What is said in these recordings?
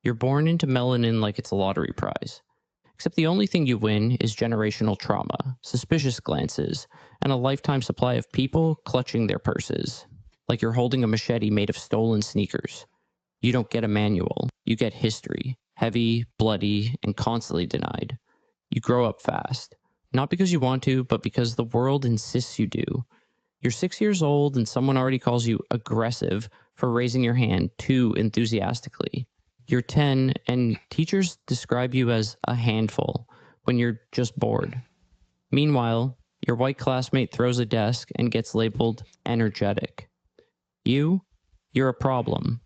You're born into melanin like it's a lottery prize. Except the only thing you win is generational trauma, suspicious glances, and a lifetime supply of people clutching their purses, like you're holding a machete made of stolen sneakers. You don't get a manual, you get history, heavy, bloody, and constantly denied. You grow up fast, not because you want to, but because the world insists you do. You're 6 years old and someone already calls you aggressive for raising your hand too enthusiastically. You're 10 and teachers describe you as a handful when you're just bored. Meanwhile, your white classmate throws a desk and gets labeled energetic. You're a problem.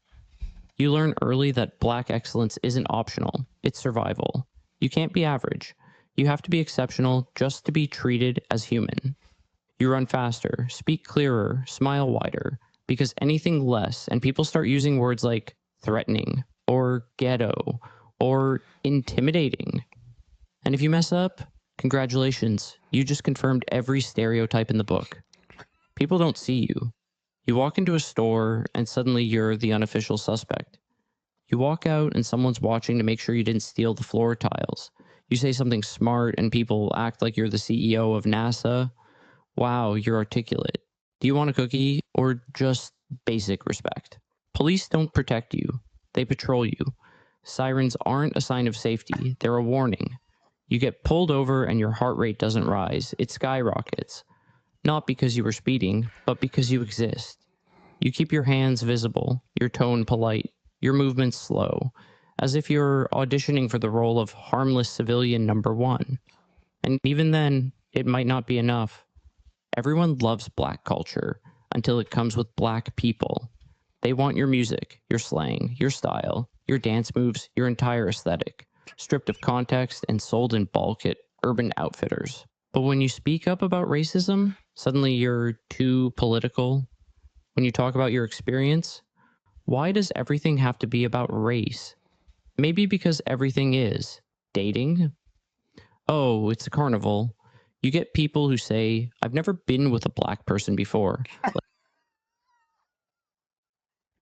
You learn early that black excellence isn't optional, it's survival. You can't be average. You have to be exceptional just to be treated as human. You run faster, speak clearer, smile wider, because anything less, and people start using words like threatening, or ghetto, or intimidating. And if you mess up, congratulations, you just confirmed every stereotype in the book. People don't see you. You walk into a store, and suddenly you're the unofficial suspect. You walk out, and someone's watching to make sure you didn't steal the floor tiles. You say something smart, and people act like you're the CEO of NASA. Wow, you're articulate. Do you want a cookie or just basic respect? Police don't protect you. They patrol you. Sirens aren't a sign of safety. They're a warning. You get pulled over and your heart rate doesn't rise. It skyrockets. Not because you were speeding, but because you exist. You keep your hands visible, your tone polite, your movements slow, as if you're auditioning for the role of harmless civilian number one. And even then, it might not be enough. Everyone loves black culture until it comes with black people. They want your music, your slang, your style, your dance moves, your entire aesthetic, stripped of context and sold in bulk at Urban Outfitters. But when you speak up about racism, suddenly you're too political. When you talk about your experience, why does everything have to be about race? Maybe because everything is. Dating? Oh, it's a carnival. You get people who say, I've never been with a black person before.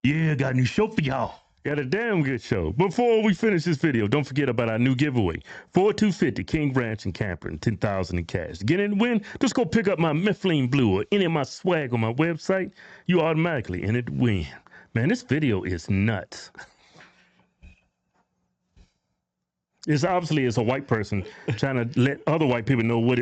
Yeah, got a new show for y'all. Got a damn good show. Before we finish this video, don't forget about our new giveaway. 4250 King Ranch and Camper and 10,000 in cash. To get in and win, just go pick up my Mifflin Blue or any of my swag on my website. You automatically in it to win. Man, this video is nuts. It's obviously a white person trying to let other white people know what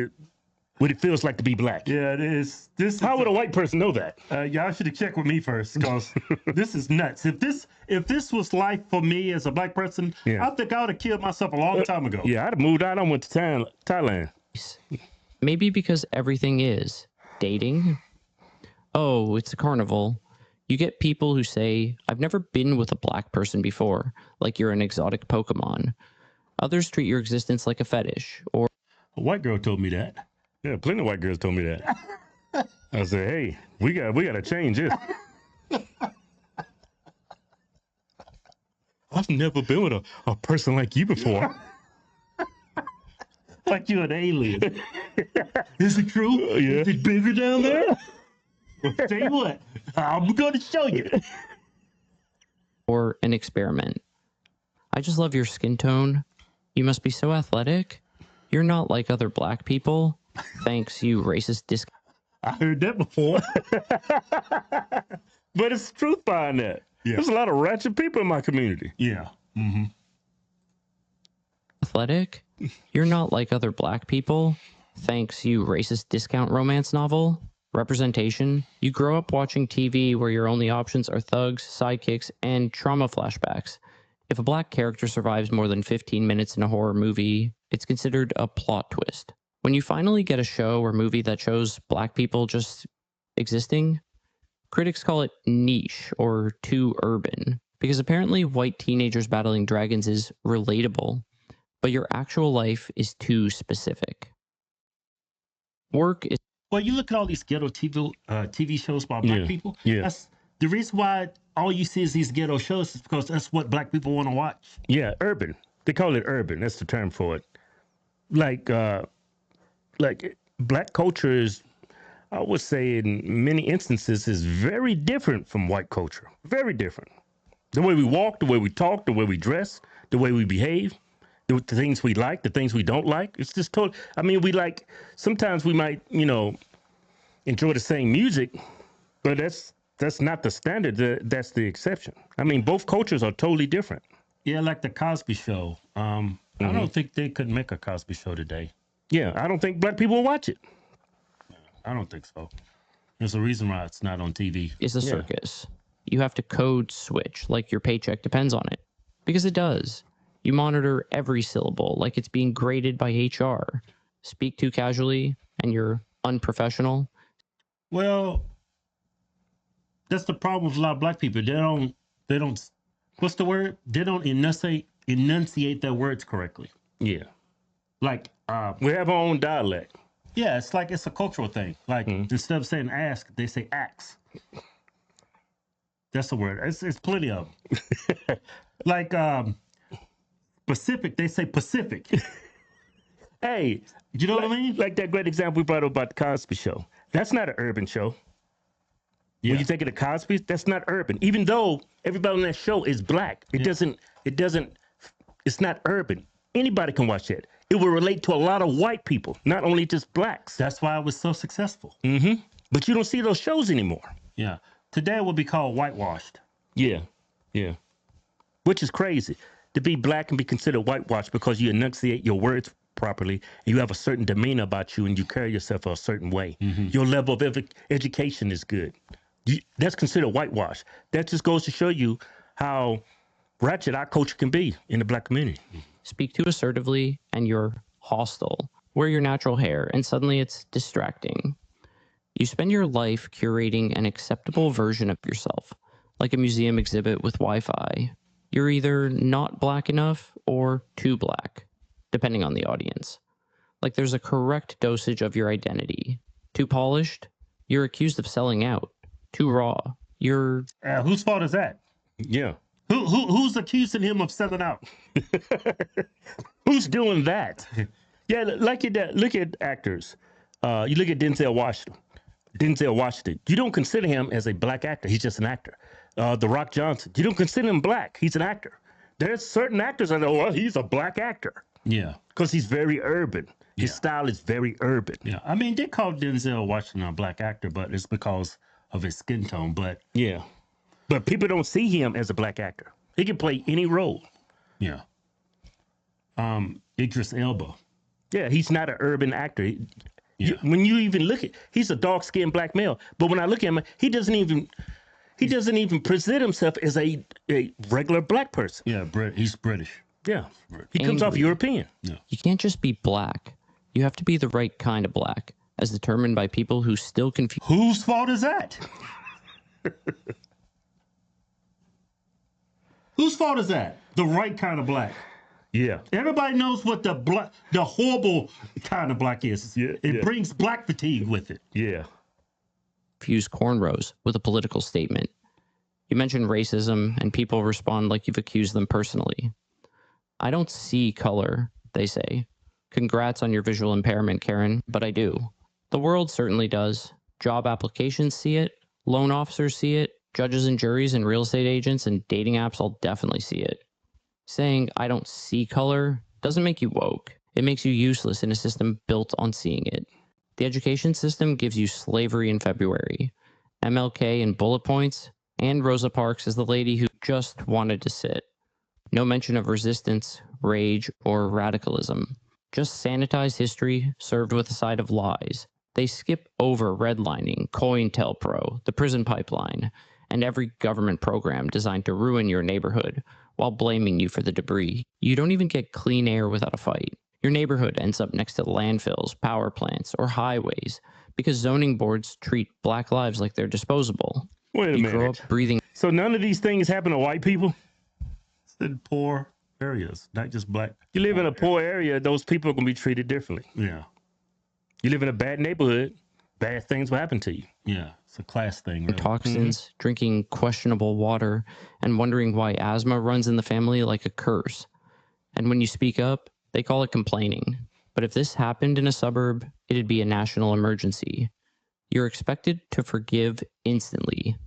it feels like to be black. Yeah, it is. How would a white person know that? Y'all should have checked with me first, because this is nuts. If this was life for me as a black person, Yeah. I think I would have killed myself a long time ago. Yeah, I'd have moved out. I went to Thailand. Maybe because everything is. Dating? Oh, it's a carnival. You get people who say, I've never been with a black person before, like you're an exotic Pokemon. Others treat your existence like a fetish, or A white girl told me that. Yeah, plenty of white girls told me that. I said, hey, we got to change this. I've never been with a person like you before. Like you're an alien. Is it true? Yeah. Is it bigger down there? Well, tell you what, I'm going to show you. or an experiment. I just love your skin tone. You must be so athletic. You're not like other black people. Thanks, you racist disc. I heard that before. But it's truth behind that. Yeah. There's a lot of ratchet people in my community. Yeah. Mm-hmm. Athletic? You're not like other black people. Thanks, you racist discount romance novel. Representation? You grow up watching TV where your only options are thugs, sidekicks, and trauma flashbacks. If a black character survives more than 15 minutes in a horror movie, it's considered a plot twist. When you finally get a show or movie that shows black people just existing, critics call it niche or too urban, because apparently white teenagers battling dragons is relatable, but your actual life is too specific. Work is... Well, you look at all these ghetto TV shows about black people. Yeah. That's the reason why all you see is these ghetto shows is because that's what black people want to watch. Yeah, urban. They call it urban. That's the term for it. Like black culture is, I would say in many instances, is very different from white culture. Very different. The way we walk, the way we talk, the way we dress, the way we behave, the things we like, the things we don't like. It's just total. I mean, sometimes we might, enjoy the same music, but that's not the standard. That's the exception. I mean, both cultures are totally different. Yeah, like the Cosby Show. I don't think they could make a Cosby Show today. Yeah, I don't think black people will watch it. I don't think so. There's a reason why it's not on TV. It's a circus. You have to code switch like your paycheck depends on it. Because it does. You monitor every syllable like it's being graded by HR. Speak too casually and you're unprofessional. Well, that's the problem with a lot of black people. They don't, what's the word? They don't enunciate their words correctly. Yeah. Like, We have our own dialect. yeah, it's like it's a cultural thing. Like, instead of saying ask, they say ax. That's the word. It's plenty of them. Like, Pacific, they say Pacific. Hey, You know what I mean? like that great example we brought up about the Cosby Show. That's not an urban show. Yeah. When you think of the Cosby's, that's not urban. Even though everybody on that show is black, it's not urban. Anybody can watch that. It will relate to a lot of white people, not only just blacks. That's why it was so successful. But you don't see those shows anymore. Yeah. Today it would be called whitewashed. Yeah, yeah. Which is crazy. To be black and be considered whitewashed because you enunciate your words properly, and you have a certain demeanor about you, and you carry yourself a certain way. Your level of education is good. That's considered whitewash. That just goes to show you how ratchet our culture can be in the black community. Speak too assertively and you're hostile. Wear your natural hair and suddenly it's distracting. You spend your life curating an acceptable version of yourself, like a museum exhibit with Wi-Fi. You're either not black enough or too black, depending on the audience. Like there's a correct dosage of your identity. Too polished, you're accused of selling out. Too raw, you're... Whose fault is that? Yeah. Who's accusing him of selling out? Who's doing that? Yeah, look at actors. You look at Denzel Washington. You don't consider him as a black actor. He's just an actor. The Rock Johnson. You don't consider him black. He's an actor. There's certain actors that well, he's a black actor. Yeah. Because he's very urban. His style is very urban. Yeah. I mean, they call Denzel Washington a black actor, but it's because of his skin tone. But yeah. But people don't see him as a black actor. He can play any role. Yeah. Idris Elba. Yeah, he's not an urban actor. When you even look at, he's a dark-skinned black male. But when I look at him, he doesn't even present himself as a regular black person. Yeah, he's British. Yeah, he comes off European. Yeah. You can't just be black. You have to be the right kind of black, as determined by people who still confuse. Whose fault is that? Whose fault is that? The right kind of black. Yeah. Everybody knows what the horrible kind of black is. Yeah, it brings black fatigue with it. Yeah. Confuse cornrows with a political statement. You mention racism and people respond like you've accused them personally. I don't see color, they say. Congrats on your visual impairment, Karen, but I do. The world certainly does. Job applications see it. Loan officers see it. Judges and juries and real estate agents and dating apps all definitely see it. Saying I don't see color doesn't make you woke. It makes you useless in a system built on seeing it. The education system gives you slavery in February, MLK in bullet points, and Rosa Parks as the lady who just wanted to sit. No mention of resistance, rage, or radicalism. Just sanitized history served with a side of lies. They skip over redlining, COINTELPRO, the prison pipeline, and every government program designed to ruin your neighborhood while blaming you for the debris. You don't even get clean air without a fight. Your neighborhood ends up next to landfills, power plants, or highways because zoning boards treat black lives like they're disposable. Wait a you minute. grow up breathing. So none of these things happen to white people? It's in poor areas, not just black. You live in a poor area, those people are going to be treated differently. Yeah. You live in a bad neighborhood, bad things will happen to you. Yeah, it's a class thing. Really. Toxins, drinking questionable water, and wondering why asthma runs in the family like a curse. And when you speak up, they call it complaining. But if this happened in a suburb, it'd be a national emergency. You're expected to forgive instantly,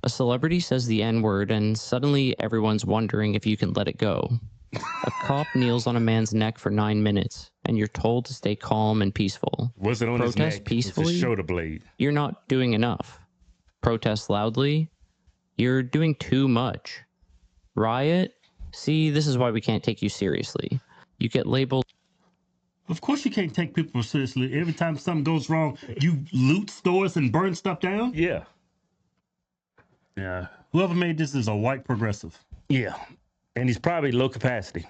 A celebrity says the N-word and suddenly everyone's wondering if you can let it go. A cop kneels on a man's neck for 9 minutes and you're told to stay calm and peaceful. Wasn't on his Protest neck. peacefully? It's a shoulder blade. You're not doing enough. Protest loudly? You're doing too much. Riot? See, this is why we can't take you seriously. You get labeled. Of course you can't take people seriously. Every time something goes wrong, you loot stores and burn stuff down? Yeah. Yeah. Whoever made this is a white progressive. Yeah. And he's probably low capacity.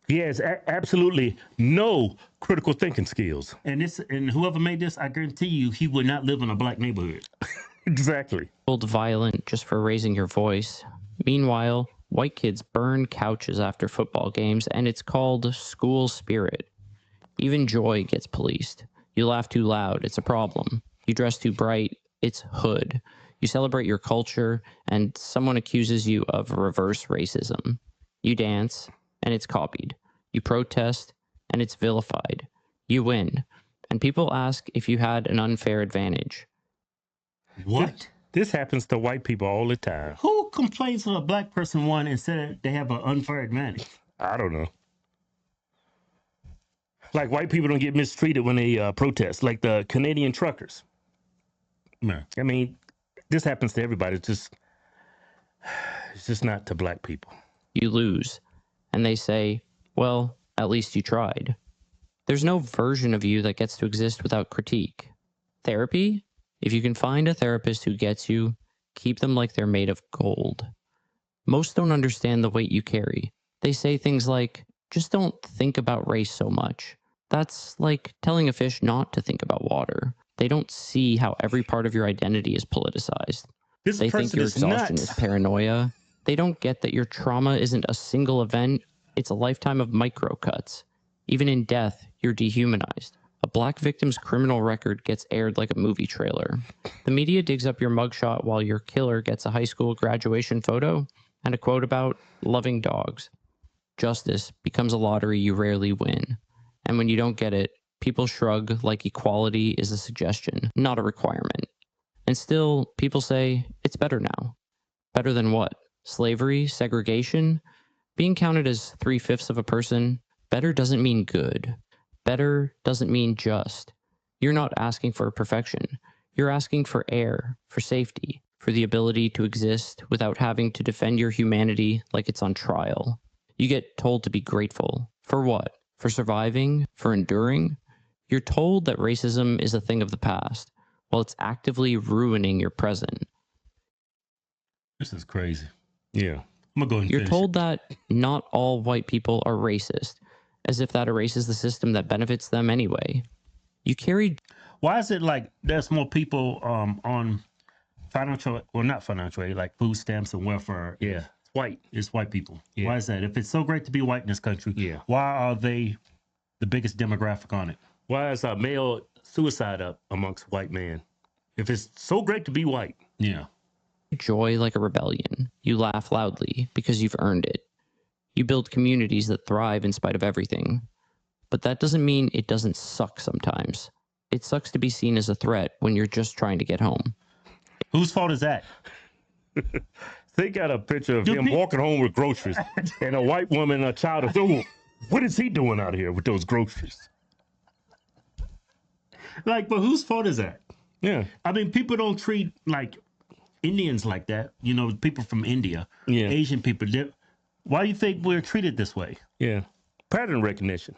He has absolutely no critical thinking skills. And whoever made this, I guarantee you, he would not live in a black neighborhood. Exactly. Violent just for raising your voice. Meanwhile, white kids burn couches after football games, and it's called school spirit. Even joy gets policed. You laugh too loud, it's a problem. You dress too bright, it's hood. You celebrate your culture, and someone accuses you of reverse racism. You dance, and it's copied. You protest, and it's vilified. You win, and people ask if you had an unfair advantage. What? This happens to white people all the time. Who complains when a black person won and said they have an unfair advantage? I don't know. Like white people don't get mistreated when they protest, like the Canadian truckers. Man. I mean, this happens to everybody. It's just not to black people. You lose, and they say, well, at least you tried. There's no version of you that gets to exist without critique. Therapy? If you can find a therapist who gets you, keep them like they're made of gold. Most don't understand the weight you carry. They say things like, just don't think about race so much. That's like telling a fish not to think about water. They don't see how every part of your identity is politicized. They think your exhaustion is paranoia. They don't get that your trauma isn't a single event, it's a lifetime of micro-cuts. Even in death, you're dehumanized. A black victim's criminal record gets aired like a movie trailer. The media digs up your mugshot while your killer gets a high school graduation photo and a quote about loving dogs. Justice becomes a lottery you rarely win. And when you don't get it, people shrug like equality is a suggestion, not a requirement. And still, people say, it's better now. Better than what? Slavery? Segregation? Being counted as 3/5 of a person? Better doesn't mean good. Better doesn't mean just. You're not asking for perfection. You're asking for air, for safety, for the ability to exist without having to defend your humanity like it's on trial. You get told to be grateful. For what? For surviving? For enduring? You're told that racism is a thing of the past, while it's actively ruining your present. This is crazy. Yeah. I'm gonna go and You're finish told it. that not all white people are racist, as if that erases the system that benefits them anyway. You carry. Why is it like there's more people on financial, well, not financial aid, like food stamps and welfare? Yeah. White. It's white people. Yeah. Why is that? If it's so great to be white in this country, Yeah. why are they the biggest demographic on it? Why is male suicide up amongst white men? If it's so great to be white. Yeah. Joy like a rebellion. You laugh loudly because you've earned it. You build communities that thrive in spite of everything. But that doesn't mean it doesn't suck sometimes. It sucks to be seen as a threat when you're just trying to get home. Whose fault is that? They got a picture of him walking home with groceries and a white woman and a child is, oh, what is he doing out here with those groceries? Like, but whose fault is that? Yeah. I mean, people don't treat like Indians like that. You know, people from India, Yeah. Asian people. Why do you think we're treated this way? Yeah. Pattern recognition.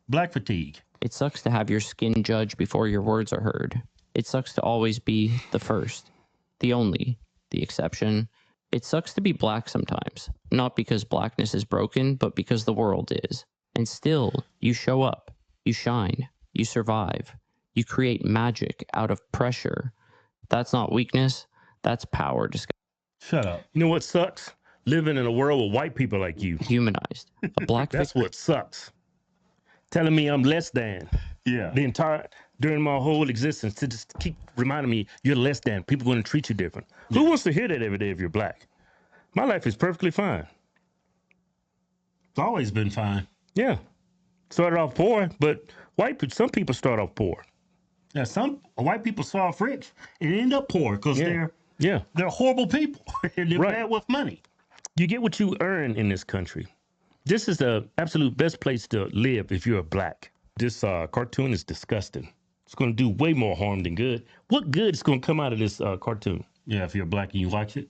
Black fatigue. It sucks to have your skin judged before your words are heard. It sucks to always be the first, the only, the exception. It sucks to be black sometimes, not because blackness is broken, but because the world is. And still, you show up, you shine, you survive, you create magic out of pressure. That's not weakness, that's power disguised. Shut up. You know what sucks? Living in a world with white people like you. Humanized. A black That's what sucks. Telling me I'm less than. Yeah. During my whole existence, to just keep reminding me you're less than. People going to treat you different. Yeah. Who wants to hear that every day if you're black? My life is perfectly fine. It's always been fine. Yeah. Started off poor, but some people start off poor. Yeah, some white people start off rich and end up poor because Yeah. they're horrible people and they're Right. bad with money. You get what you earn in this country. This is the absolute best place to live if you're a black. This cartoon is disgusting. It's going to do way more harm than good. What good is going to come out of this cartoon? Yeah, if you're black and you watch it.